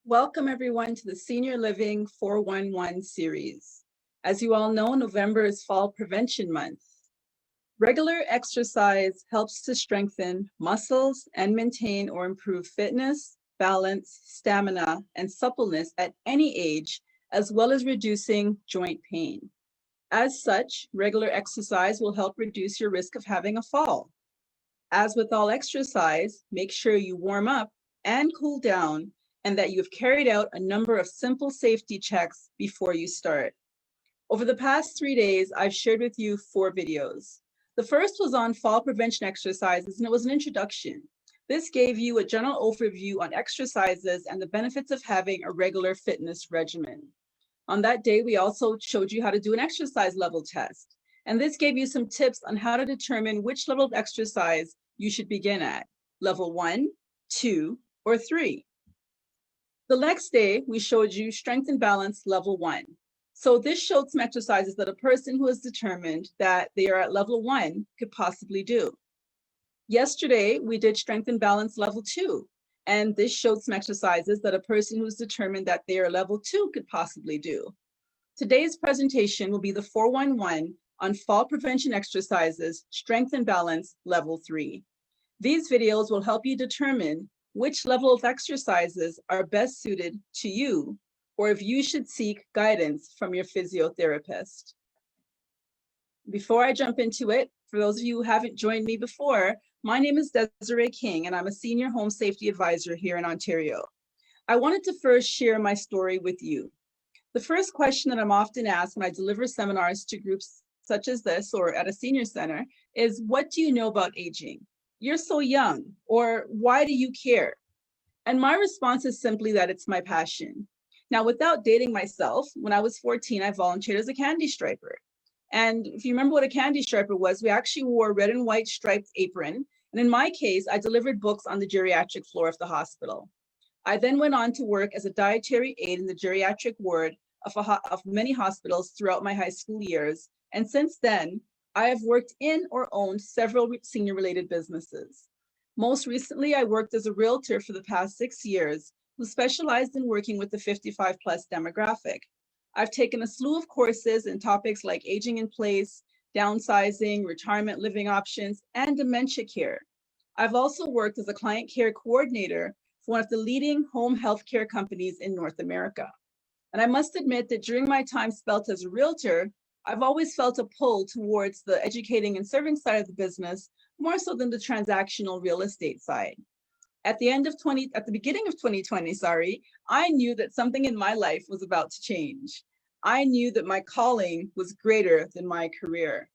Welcome everyone to the Senior Living 411 series. As you all know, November is Fall Prevention Month. Regular exercise helps to strengthen muscles and maintain or improve fitness, balance, stamina, and suppleness at any age, as well as reducing joint pain. As such, regular exercise will help reduce your risk of having a fall. As with all exercise, make sure you warm up and cool down and that you've carried out a number of simple safety checks before you start. Over the past 3 days, I've shared with you 4 videos. The first was on fall prevention exercises, and it was an introduction. This gave you a general overview on exercises and the benefits of having a regular fitness regimen. On that day, we also showed you how to do an exercise level test. And this gave you some tips on how to determine which level of exercise you should begin at, level 1, 2, or 3. The next day, we showed you strength and balance level 1. So this showed some exercises that a person who has determined that they are at level 1 could possibly do. Yesterday, we did strength and balance level 2. And this showed some exercises that a person who's determined that they are level 2 could possibly do. Today's presentation will be the 411 on fall prevention exercises, strength and balance level 3. These videos will help you determine which level of exercises are best suited to you, or if you should seek guidance from your physiotherapist. Before I jump into it, for those of you who haven't joined me before, my name is Desiree King, and I'm a senior home safety advisor here in Ontario. I wanted to first share my story with you. The first question that I'm often asked when I deliver seminars to groups such as this or at a senior center is, what do you know about aging? You're so young, or why do you care? And my response is simply that it's my passion. Now, without dating myself, when I was 14, I volunteered as a candy striper. And if you remember what a candy striper was, we actually wore a red and white striped apron. And in my case, I delivered books on the geriatric floor of the hospital. I then went on to work as a dietary aide in the geriatric ward of many hospitals throughout my high school years. And since then, I have worked in or owned several senior-related businesses. Most recently, I worked as a realtor for the past 6 years, who specialized in working with the 55-plus demographic. I've taken a slew of courses in topics like aging in place, downsizing, retirement living options, and dementia care. I've also worked as a client care coordinator for one of the leading home healthcare companies in North America. And I must admit that during my time spent as a realtor, I've always felt a pull towards the educating and serving side of the business, more so than the transactional real estate side. At the beginning of 2020, I knew that something in my life was about to change. I knew that my calling was greater than my career.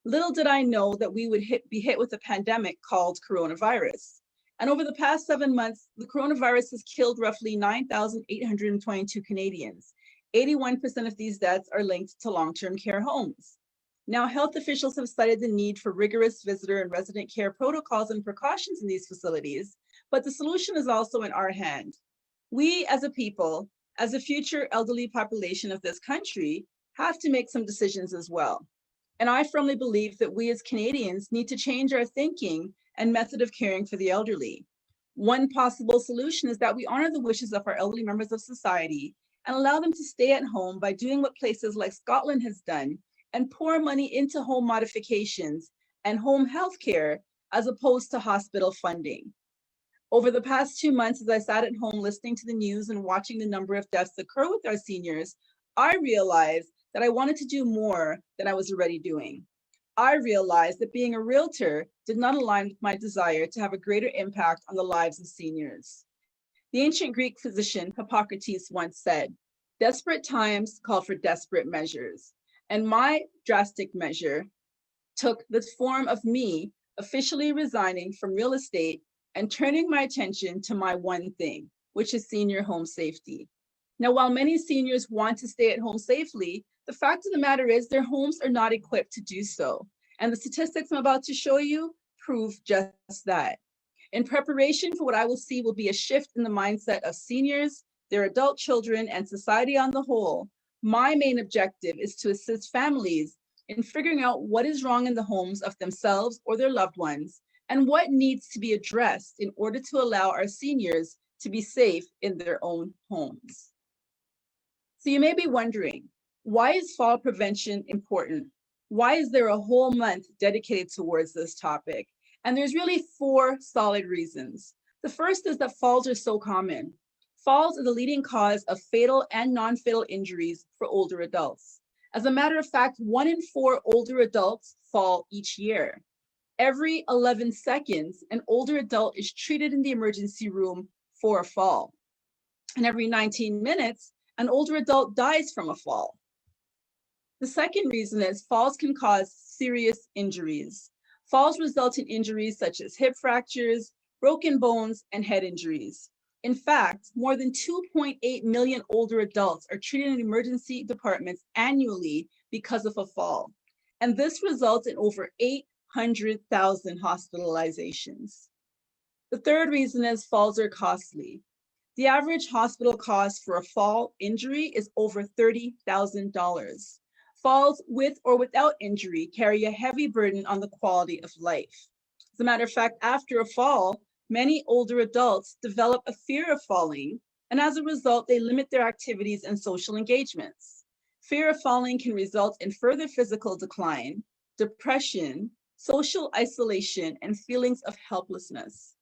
Little did I know that we would be hit with a pandemic called coronavirus. And over the past 7 months, the coronavirus has killed roughly 9,822 Canadians. 81% of these deaths are linked to long-term care homes. Now, health officials have cited the need for rigorous visitor and resident care protocols and precautions in these facilities, but the solution is also in our hand. We as a people, as a future elderly population of this country, have to make some decisions as well. And I firmly believe that we as Canadians need to change our thinking and method of caring for the elderly. One possible solution is that we honor the wishes of our elderly members of society and allow them to stay at home by doing what places like Scotland has done and pour money into home modifications and home health care as opposed to hospital funding. Over the past 2 months, as I sat at home listening to the news and watching the number of deaths occur with our seniors, I realized that I wanted to do more than I was already doing. I realized that being a realtor did not align with my desire to have a greater impact on the lives of seniors. The ancient Greek physician Hippocrates once said, "Desperate times call for desperate measures." And my drastic measure took the form of me officially resigning from real estate and turning my attention to my one thing, which is senior home safety. Now, while many seniors want to stay at home safely, the fact of the matter is their homes are not equipped to do so. And the statistics I'm about to show you prove just that. In preparation for what I will see will be a shift in the mindset of seniors, their adult children, and society on the whole, my main objective is to assist families in figuring out what is wrong in the homes of themselves or their loved ones, and what needs to be addressed in order to allow our seniors to be safe in their own homes. So you may be wondering, why is fall prevention important? Why is there a whole month dedicated towards this topic? And there's really 4 solid reasons. The first is that falls are so common. Falls are the leading cause of fatal and non-fatal injuries for older adults. As a matter of fact, 1 in 4 older adults fall each year. Every 11 seconds, an older adult is treated in the emergency room for a fall. And every 19 minutes, an older adult dies from a fall. The second reason is falls can cause serious injuries. Falls result in injuries such as hip fractures, broken bones, and head injuries. In fact, more than 2.8 million older adults are treated in emergency departments annually because of a fall. And this results in over 800,000 hospitalizations. The third reason is falls are costly. The average hospital cost for a fall injury is over $30,000. Falls with or without injury carry a heavy burden on the quality of life. As a matter of fact, after a fall, many older adults develop a fear of falling, and as a result, they limit their activities and social engagements. Fear of falling can result in further physical decline, depression, social isolation, and feelings of helplessness.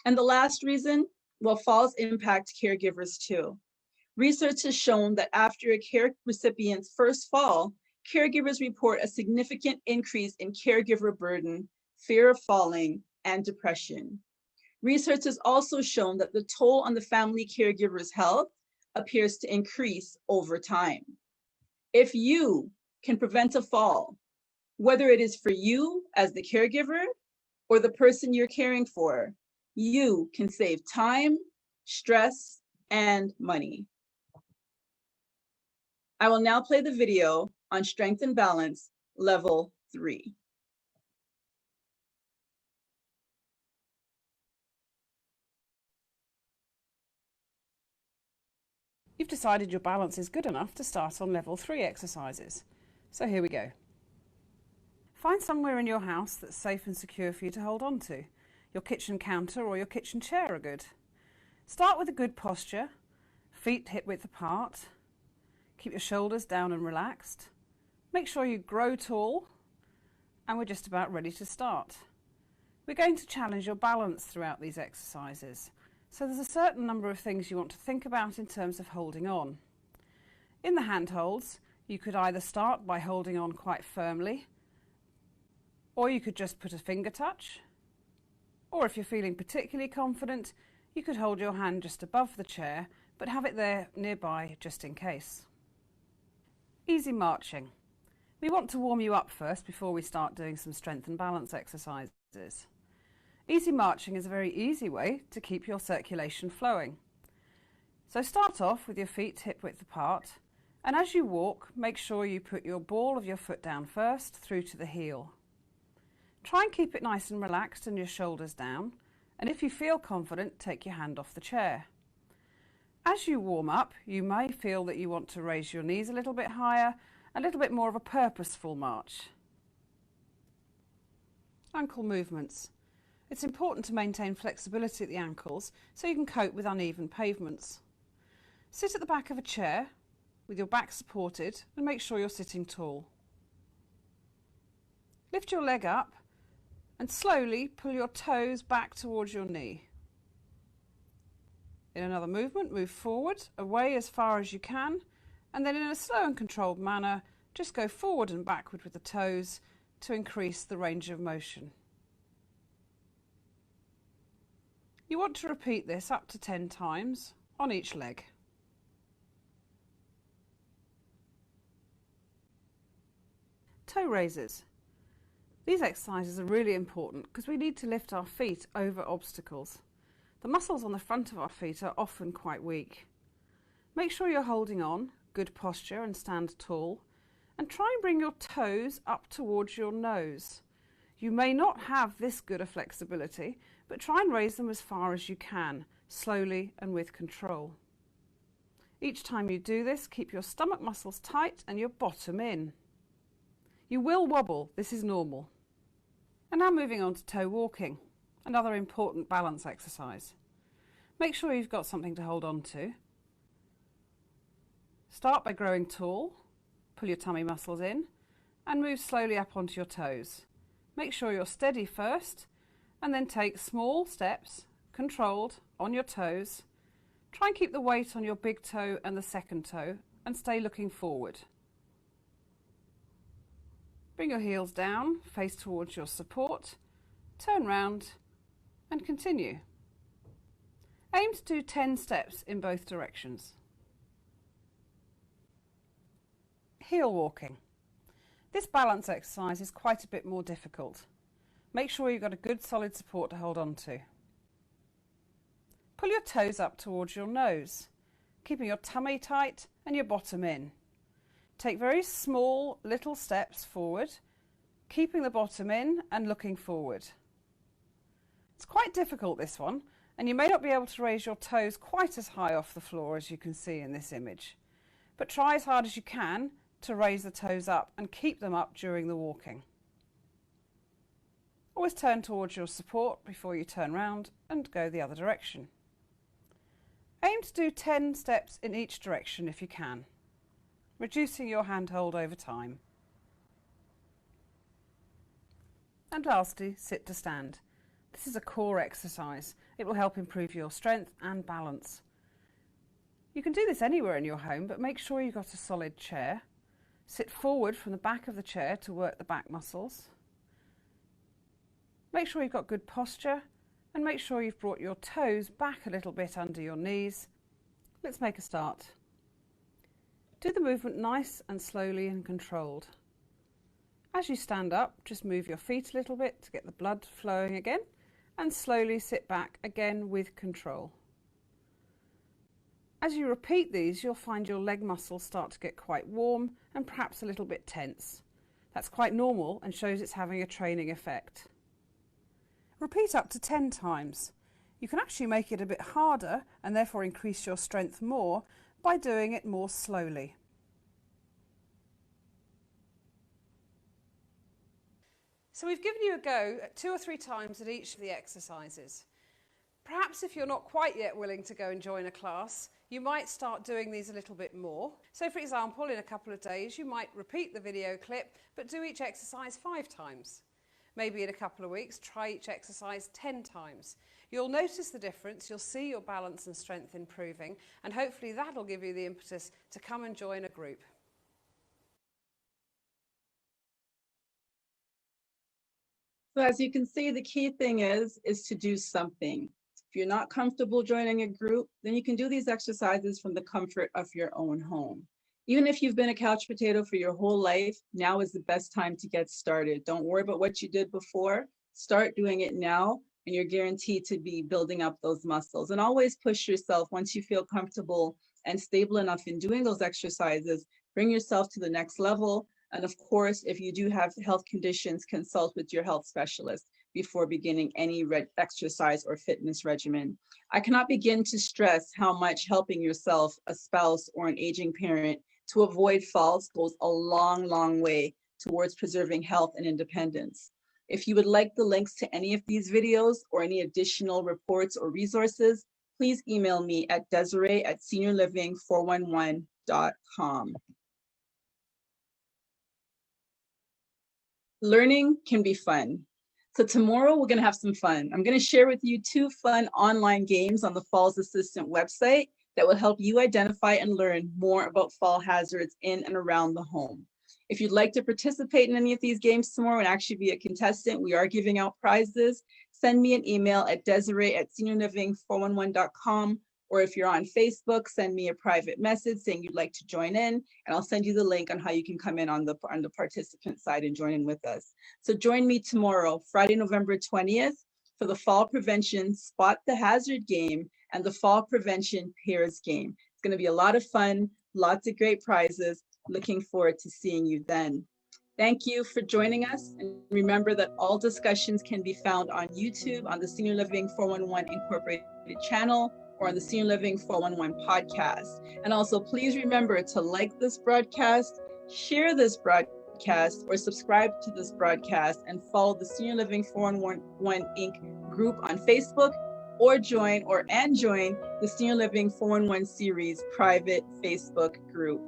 And the last reason, well, falls impact caregivers too. Research has shown that after a care recipient's first fall, caregivers report a significant increase in caregiver burden, fear of falling, and depression. Research has also shown that the toll on the family caregiver's health appears to increase over time. If you can prevent a fall, whether it is for you as the caregiver or the person you're caring for, you can save time, stress, and money. I will now play the video on Strength and Balance Level 3. You've decided your balance is good enough to start on level 3 exercises. So here we go. Find somewhere in your house that's safe and secure for you to hold on to. Your kitchen counter or your kitchen chair are good. Start with a good posture, feet hip width apart. Keep your shoulders down and relaxed. Make sure you grow tall, and we're just about ready to start. We're going to challenge your balance throughout these exercises. So there's a certain number of things you want to think about in terms of holding on. In the handholds, you could either start by holding on quite firmly, or you could just put a finger touch, or if you're feeling particularly confident, you could hold your hand just above the chair, but have it there nearby just in case. Easy marching. We want to warm you up first before we start doing some strength and balance exercises. Easy marching is a very easy way to keep your circulation flowing. So start off with your feet hip width apart, and as you walk, make sure you put your ball of your foot down first through to the heel. Try and keep it nice and relaxed and your shoulders down, and if you feel confident, take your hand off the chair. As you warm up, you may feel that you want to raise your knees a little bit higher, a little bit more of a purposeful march. Ankle movements. It's important to maintain flexibility at the ankles so you can cope with uneven pavements. Sit at the back of a chair with your back supported and make sure you're sitting tall. Lift your leg up and slowly pull your toes back towards your knee. In another movement, move forward, away as far as you can, and then in a slow and controlled manner, just go forward and backward with the toes to increase the range of motion. You want to repeat this up to 10 times on each leg. Toe raises. These exercises are really important because we need to lift our feet over obstacles. The muscles on the front of our feet are often quite weak. Make sure you're holding on, good posture and stand tall, and try and bring your toes up towards your nose. You may not have this good a flexibility, but try and raise them as far as you can, slowly and with control. Each time you do this, keep your stomach muscles tight and your bottom in. You will wobble, this is normal. And now moving on to toe walking, another important balance exercise. Make sure you've got something to hold on to. Start by growing tall, pull your tummy muscles in and move slowly up onto your toes. Make sure you're steady first and then take small steps, controlled, on your toes. Try and keep the weight on your big toe and the second toe and stay looking forward. Bring your heels down, face towards your support, turn round and continue. Aim to do 10 steps in both directions. Heel walking. This balance exercise is quite a bit more difficult. Make sure you've got a good solid support to hold on to. Pull your toes up towards your nose, keeping your tummy tight and your bottom in. Take very small little steps forward, keeping the bottom in and looking forward. It's quite difficult, this one, and you may not be able to raise your toes quite as high off the floor as you can see in this image. But try as hard as you can to raise the toes up and keep them up during the walking. Always turn towards your support before you turn round and go the other direction. Aim to do 10 steps in each direction if you can, reducing your handhold over time. And lastly, sit to stand. This is a core exercise. It will help improve your strength and balance. You can do this anywhere in your home, but make sure you've got a solid chair. Sit forward from the back of the chair to work the back muscles. Make sure you've got good posture and make sure you've brought your toes back a little bit under your knees. Let's make a start. Do the movement nice and slowly and controlled. As you stand up, just move your feet a little bit to get the blood flowing again and slowly sit back again with control. As you repeat these, you'll find your leg muscles start to get quite warm and perhaps a little bit tense. That's quite normal and shows it's having a training effect. Repeat up to 10 times. You can actually make it a bit harder and therefore increase your strength more by doing it more slowly. So we've given you a go at 2 or 3 times at each of the exercises. Perhaps if you're not quite yet willing to go and join a class, you might start doing these a little bit more. So for example, in a couple of days, you might repeat the video clip, but do each exercise 5 times. Maybe in a couple of weeks, try each exercise 10 times. You'll notice the difference, you'll see your balance and strength improving, and hopefully that'll give you the impetus to come and join a group. So as you can see, the key thing is to do something. If you're not comfortable joining a group, then you can do these exercises from the comfort of your own home. Even if you've been a couch potato for your whole life, now is the best time to get started. Don't worry about what you did before. Start doing it now, and you're guaranteed to be building up those muscles. And always push yourself once you feel comfortable and stable enough in doing those exercises. Bring yourself to the next level. And of course, if you do have health conditions, consult with your health specialist before beginning any exercise or fitness regimen. I cannot begin to stress how much helping yourself, a spouse, or an aging parent to avoid falls goes a long, long way towards preserving health and independence. If you would like the links to any of these videos or any additional reports or resources, please email me at Desiree@seniorliving411.com. Learning can be fun. So tomorrow we're going to have some fun. I'm going to share with you 2 fun online games on the Falls Assistant website that will help you identify and learn more about fall hazards in and around the home. If you'd like to participate in any of these games tomorrow and actually be a contestant, we are giving out prizes. Send me an email at Desiree@seniorliving411.com, or if you're on Facebook, send me a private message saying you'd like to join in, and I'll send you the link on how you can come in on the participant side and join in with us. So join me tomorrow, Friday, November 20th, for the Fall Prevention Spot the Hazard game and the Fall Prevention Pairs game. It's going to be a lot of fun, lots of great prizes. Looking forward to seeing you then. Thank you for joining us. And remember that all discussions can be found on YouTube on the Senior Living 411 Incorporated channel or on the Senior Living 411 podcast. And also please remember to like this broadcast, share this broadcast, or subscribe to this broadcast and follow the Senior Living 411 Inc. group on Facebook or join the Senior Living 411 series private Facebook group.